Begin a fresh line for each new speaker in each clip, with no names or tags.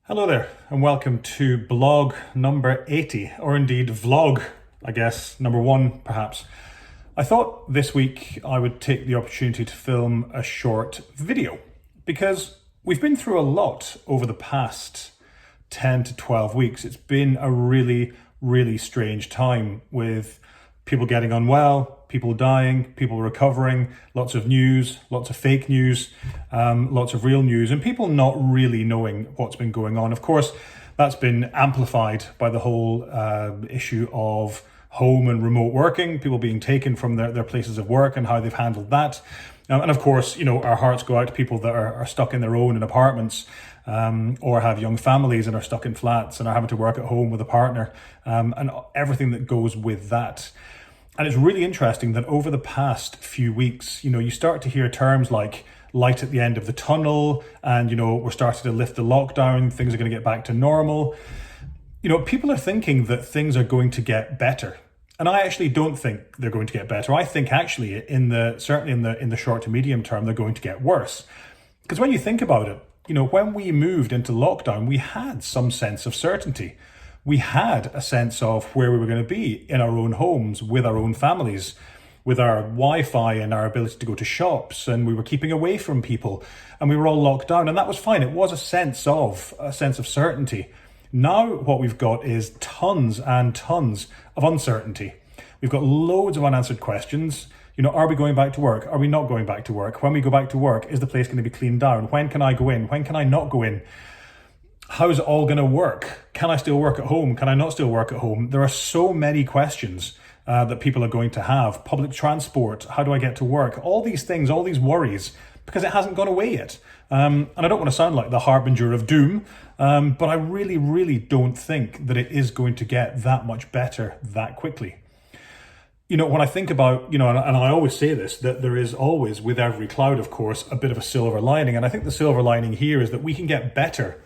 Hello there, and welcome to blog number 80, or indeed vlog, I guess, number one perhaps. I thought this week I would take the opportunity to film a short video because we've been through a lot over the past 10 to 12 weeks. It's been a really strange time with people getting unwell, people dying, people recovering, lots of news, lots of fake news, lots of real news, and people not really knowing what's been going on. Of course, that's been amplified by the whole issue of home and remote working, people being taken from their places of work and how they've handled that. And of course, our hearts go out to people that are stuck in their own in apartments, or have young families and are stuck in flats and are having to work at home with a partner, and everything that goes with that. And it's really interesting that over the past few weeks, you start to hear terms like light at the end of the tunnel, and, we're starting to lift the lockdown, things are going to get back to normal. People are thinking that things are going to get better. And I actually don't think they're going to get better. I think actually certainly in the short to medium term, they're going to get worse. Because when you think about it, when we moved into lockdown, we had some sense of certainty. We had a sense of where we were going to be in our own homes, with our own families, with our Wi-Fi and our ability to go to shops, and we were keeping away from people, and we were all locked down, and that was fine. It was a sense of certainty. Now what we've got is tons and tons of uncertainty. We've got loads of unanswered questions. Are we going back to work? Are we not going back to work? When we go back to work, is the place going to be cleaned down? When can I go in? When can I not go in? How is it all going to work? Can I still work at home? Can I not still work at home? There are so many questions that people are going to have. Public transport, how do I get to work? All these things, all these worries, because it hasn't gone away yet. And I don't want to sound like the harbinger of doom, but I really don't think that it is going to get that much better that quickly. When I think about, and I always say this, that there is always, with every cloud, of course, a bit of a silver lining. And I think the silver lining here is that we can get better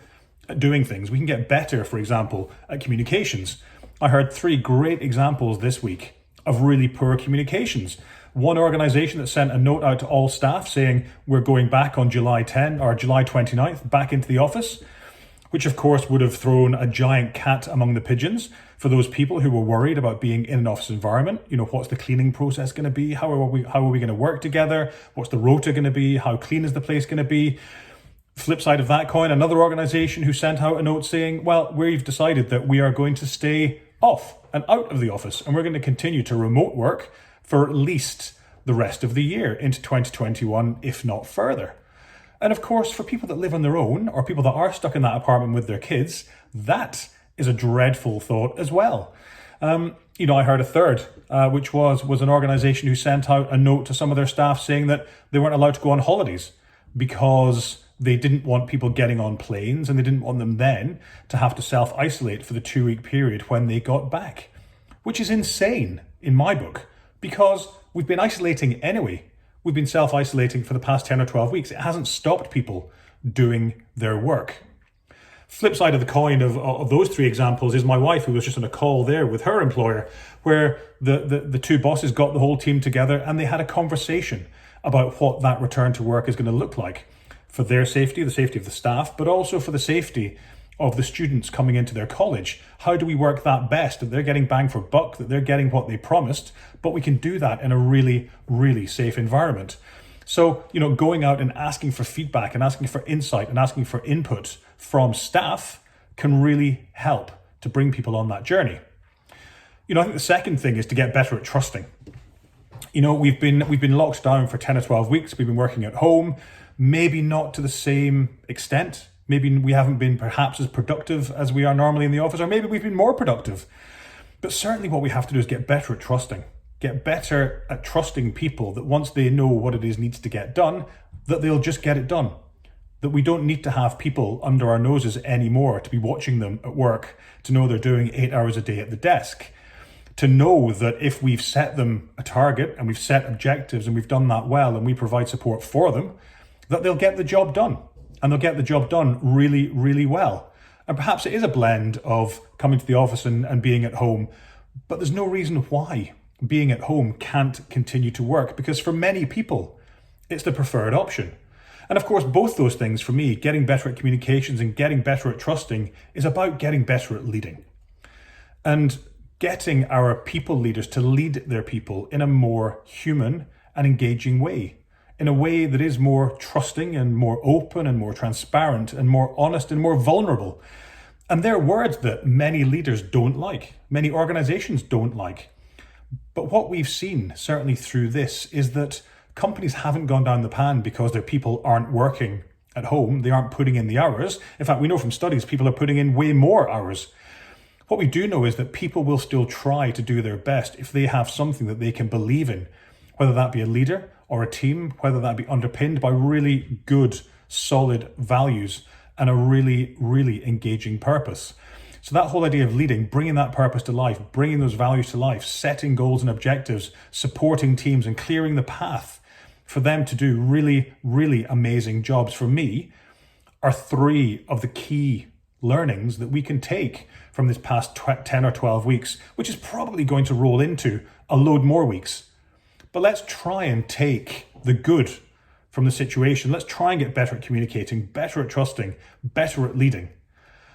at doing things. We can get better, for example, at communications. I heard 3 great examples this week of really poor communications. One organisation that sent a note out to all staff saying we're going back on July 10 or July 29th back into the office, which of course would have thrown a giant cat among the pigeons for those people who were worried about being in an office environment. What's the cleaning process going to be? How are we going to work together? What's the rota going to be? How clean is the place going to be? Flip side of that coin, another organisation who sent out a note saying, well, we've decided that we are going to stay off and out of the office, and we're going to continue to remote work for at least the rest of the year into 2021, if not further. And of course, for people that live on their own, or people that are stuck in that apartment with their kids, that is a dreadful thought as well. I heard a third, which was an organisation who sent out a note to some of their staff saying that they weren't allowed to go on holidays because they didn't want people getting on planes, and they didn't want them then to have to self-isolate for the 2-week period when they got back, which is insane in my book, because we've been isolating anyway. We've been self-isolating for the past 10 or 12 weeks. It hasn't stopped people doing their work. Flip side of the coin of those 3 examples is my wife, who was just on a call there with her employer, where the 2 bosses got the whole team together and they had a conversation about what that return to work is going to look like for their safety, the safety of the staff, but also for the safety of the students coming into their college. How do we work that best, that they're getting bang for buck, that they're getting what they promised, but we can do that in a really safe environment? So, going out and asking for feedback and asking for insight and asking for input from staff can really help to bring people on that journey. I think the second thing is to get better at trusting. We've been locked down for 10 or 12 weeks. We've been working at home, maybe not to the same extent. Maybe we haven't been perhaps as productive as we are normally in the office, or maybe we've been more productive. But certainly what we have to do is get better at trusting. Get better at trusting people that once they know what it is needs to get done, that they'll just get it done. That we don't need to have people under our noses anymore to be watching them at work, to know they're doing 8 hours a day at the desk. To know that if we've set them a target and we've set objectives and we've done that well and we provide support for them, that they'll get the job done. And they'll get the job done really well. And perhaps it is a blend of coming to the office and being at home, but there's no reason why being at home can't continue to work, because for many people, it's the preferred option. And of course, both those things for me, getting better at communications and getting better at trusting, is about getting better at leading. And getting our people leaders to lead their people in a more human and engaging way, in a way that is more trusting and more open and more transparent and more honest and more vulnerable. And they're words that many leaders don't like, many organizations don't like. But what we've seen, certainly through this, is that companies haven't gone down the pan because their people aren't working at home, they aren't putting in the hours. In fact, we know from studies people are putting in way more hours. What we do know is that people will still try to do their best if they have something that they can believe in, whether that be a leader or a team, whether that be underpinned by really good, solid values and a really, really engaging purpose. So that whole idea of leading, bringing that purpose to life, bringing those values to life, setting goals and objectives, supporting teams and clearing the path for them to do really, really amazing jobs, for me, are three of the key learnings that we can take from this past 10 or 12 weeks, which is probably going to roll into a load more weeks. But let's try and take the good from the situation. Let's try and get better at communicating, better at trusting, better at leading.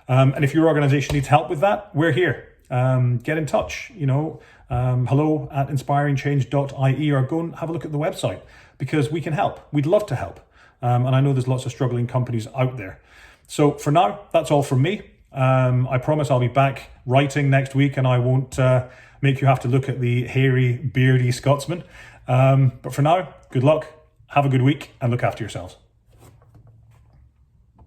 And if your organization needs help with that, we're here. Get in touch, hello@inspiringchange.ie, or go and have a look at the website, because we can help. We'd love to help. And I know there's lots of struggling companies out there. So for now, that's all from me. I promise I'll be back writing next week, and I won't make you have to look at the hairy, beardy Scotsman. But for now, good luck, have a good week, and look after yourselves.